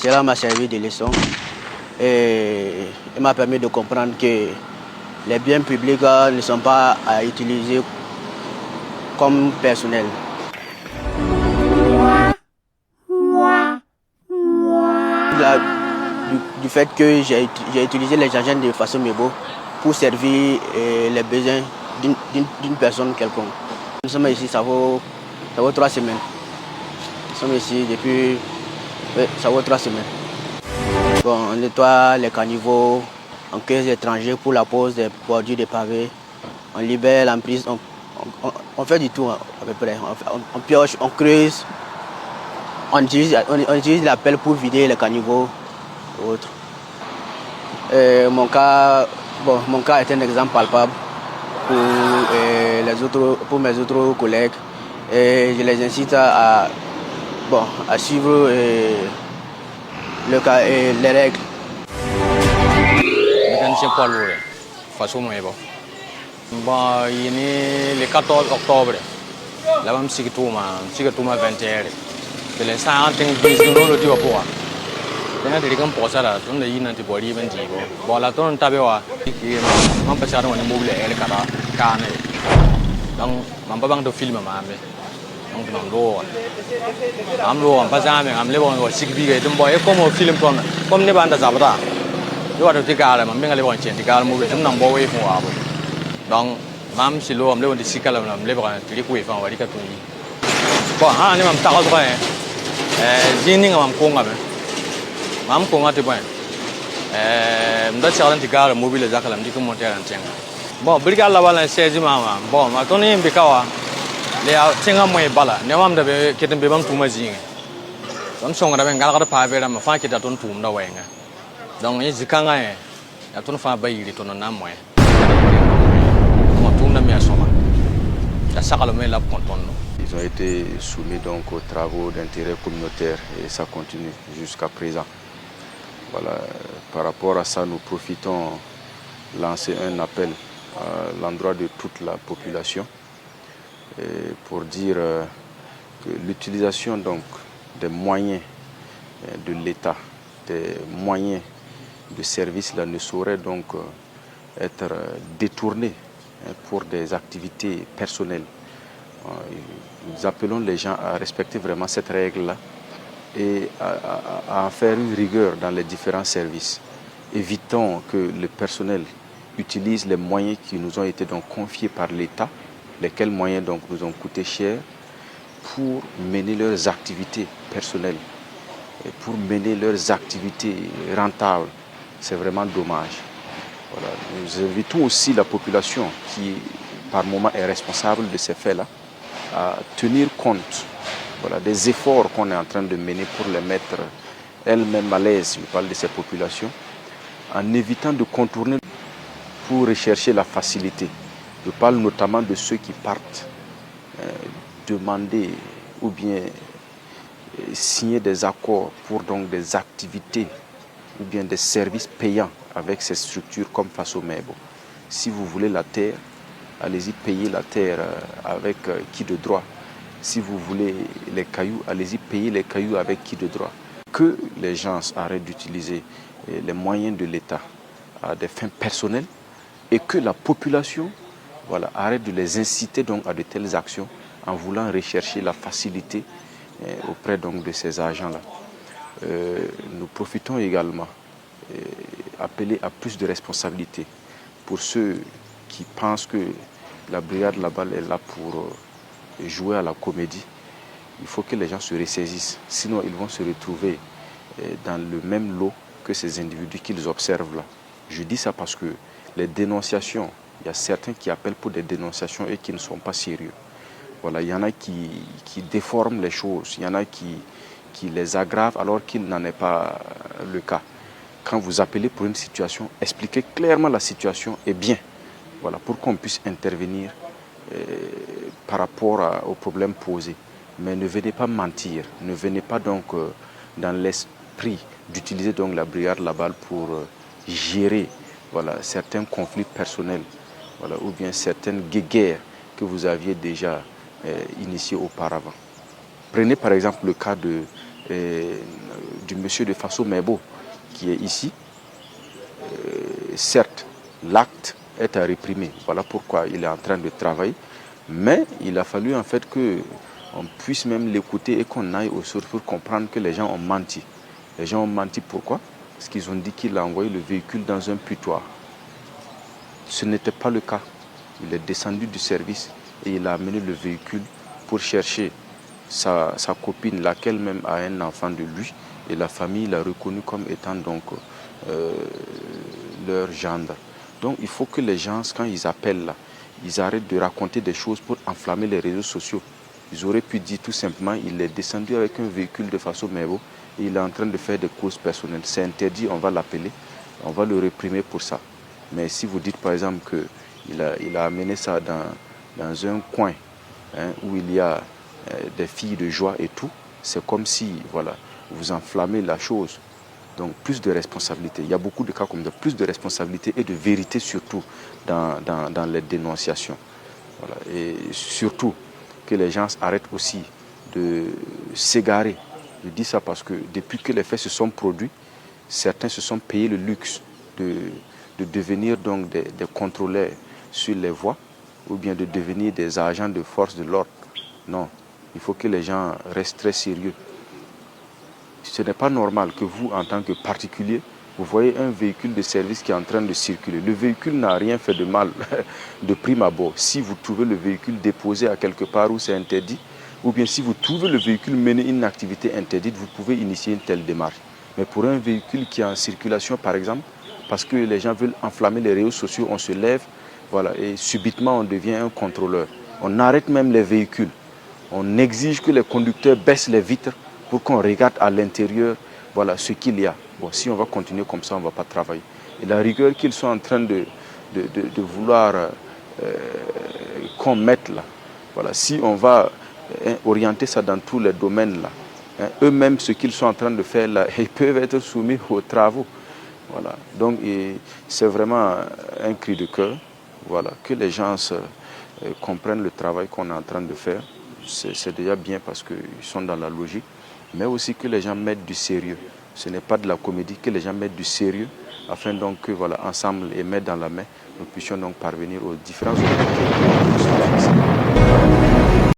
Cela m'a servi de leçon et il m'a permis de comprendre que les biens publics ne sont pas à utiliser comme personnel. Du fait que j'ai utilisé les engins de façon Mebo pour servir les besoins d'une personne quelconque. Nous sommes ici, ça vaut 3 semaines. Nous sommes ici depuis, ça vaut 3 semaines. Bon, on nettoie les caniveaux, on cueille les étrangers pour la pose des bordures de pavés, on libère l'emprise, on fait du tout à peu près. On pioche, on creuse, on utilise la pelle pour vider les caniveaux et autres. Mon cas est un exemple palpable pour mes autres collègues. Et je les incite à suivre les règles. Mécanicien poids lourd, façon Mebo. Bon, il est le 14 octobre. Là, je suis tout ma 21. C'est les 100 10 de l'autre jour. Dengan diri kan posa la, tuh dari nanti body benci bo. Bola tuh nanti bewa, mampu cari mana mobil el kara kane. Dong, mampu bang tuh film mame, dong tuh mamlo. Mamlo, mampu cari mamle bang sikbi gitu, boy, como film tuh, como nih banda zabra. Lu ada tiga alam, mampu ngali bang cian tiga alam mobil, tuh nang bawa iPhone apa. Dong, mam silo mamle bang disikal mamle bang diri ku iPhone wadi katui. Bo, ha, ini mampu takal tuh kan, jini nggak mampu nggak be. Mam ko ngati boy mda chalan ti gar mobile zakala mdi ko monter an tenga bon briga la wala seji mama bon ma toni mbikawa le ya tenga moy bala ne mam da be ketem be bam tuma jinga dam songa da be ngala ka pa be da ma fa kita ton tum da wenga donc yi zikanga ya ton fa bayiri ton na moy mo tum na mi asoma da sakala me la konton. Ils ont été soumis donc aux travaux d'intérêt communautaire et ça continue jusqu'à présent. Voilà, par rapport à ça, nous profitons lancer un appel à l'endroit de toute la population pour dire que l'utilisation donc des moyens de l'État, des moyens de service là, ne saurait donc être détournés pour des activités personnelles. Nous appelons les gens à respecter vraiment cette règle-là et à en faire une rigueur dans les différents services. Évitons que le personnel utilise les moyens qui nous ont été donc confiés par l'État, lesquels moyens donc nous ont coûté cher, pour mener leurs activités personnelles, et pour mener leurs activités rentables. C'est vraiment dommage. Voilà. Nous invitons aussi la population qui, par moment, est responsable de ces faits-là, à tenir compte des efforts qu'on est en train de mener pour les mettre elles-mêmes à l'aise, je parle de ces populations, en évitant de contourner pour rechercher la facilité. Je parle notamment de ceux qui partent demander ou bien signer des accords pour donc des activités ou bien des services payants avec ces structures comme Faso Mebo. Si vous voulez la terre, allez-y payer la terre avec qui de droit. Si vous voulez les cailloux, allez-y payer les cailloux avec qui de droit. Que les gens arrêtent d'utiliser les moyens de l'État à des fins personnelles et que la population arrête de les inciter donc à de telles actions en voulant rechercher la facilité auprès donc de ces agents-là. Nous profitons également appeler à plus de responsabilité pour ceux qui pensent que la brigade Laballe est là pour jouer à la comédie. Il faut que les gens se ressaisissent, sinon ils vont se retrouver dans le même lot que ces individus qu'ils observent là. Je dis ça parce que les dénonciations, il y a certains qui appellent pour des dénonciations et qui ne sont pas sérieux. Voilà, il y en a qui déforment les choses, il y en a qui les aggravent alors qu'il n'en est pas le cas. Quand vous appelez pour une situation, expliquez clairement la situation et bien, pour qu'on puisse intervenir par rapport aux problèmes posés. Mais ne venez pas mentir, ne venez pas donc dans l'esprit d'utiliser donc la brigade Laballe pour gérer certains conflits personnels ou bien certaines guéguerres que vous aviez déjà initiées auparavant. Prenez par exemple le cas du monsieur de Faso Mebo qui est ici, certes, l'acte est à réprimer. Voilà pourquoi il est en train de travailler. Mais il a fallu en fait qu'on puisse même l'écouter et qu'on aille au sources pour comprendre que les gens ont menti. Les gens ont menti pourquoi? Parce qu'ils ont dit qu'il a envoyé le véhicule dans un putoir. Ce n'était pas le cas. Il est descendu du service et il a amené le véhicule pour chercher sa copine, laquelle même a un enfant de lui. Et la famille l'a reconnu comme étant donc leur gendre. Donc il faut que les gens, quand ils appellent là, ils arrêtent de raconter des choses pour enflammer les réseaux sociaux. Ils auraient pu dire tout simplement, il est descendu avec un véhicule de Faso Mebo et il est en train de faire des causes personnelles. C'est interdit, on va l'appeler, on va le réprimer pour ça. Mais si vous dites par exemple qu'il a amené ça dans un coin où il y a des filles de joie et tout, c'est comme si voilà, vous enflammez la chose. Donc plus de responsabilité. Il y a beaucoup de cas comme ça, plus de responsabilité et de vérité surtout dans les dénonciations. Voilà. Et surtout que les gens arrêtent aussi de s'égarer. Je dis ça parce que depuis que les faits se sont produits, certains se sont payés le luxe de devenir donc des contrôleurs sur les voies ou bien de devenir des agents de force de l'ordre. Non, il faut que les gens restent très sérieux. Ce n'est pas normal que vous, en tant que particulier, vous voyez un véhicule de service qui est en train de circuler. Le véhicule n'a rien fait de mal de prime abord. Si vous trouvez le véhicule déposé à quelque part où c'est interdit, ou bien si vous trouvez le véhicule mener une activité interdite, vous pouvez initier une telle démarche. Mais pour un véhicule qui est en circulation, par exemple, parce que les gens veulent enflammer les réseaux sociaux, on se lève, voilà, et subitement on devient un contrôleur. On arrête même les véhicules. On exige que les conducteurs baissent les vitres pour qu'on regarde à l'intérieur, voilà, ce qu'il y a. Bon, si on va continuer comme ça, on ne va pas travailler. Et la rigueur qu'ils sont en train de vouloir qu'on mette là, voilà, si on va orienter ça dans tous les domaines là, eux-mêmes, ce qu'ils sont en train de faire là, ils peuvent être soumis aux travaux. Voilà. Donc, c'est vraiment un cri de cœur, voilà, que les gens comprennent le travail qu'on est en train de faire. C'est déjà bien parce qu'ils sont dans la logique, mais aussi que les gens mettent du sérieux. Ce n'est pas de la comédie, que les gens mettent du sérieux afin donc que, voilà, ensemble et mettre dans la main, nous puissions donc parvenir aux différents objectifs.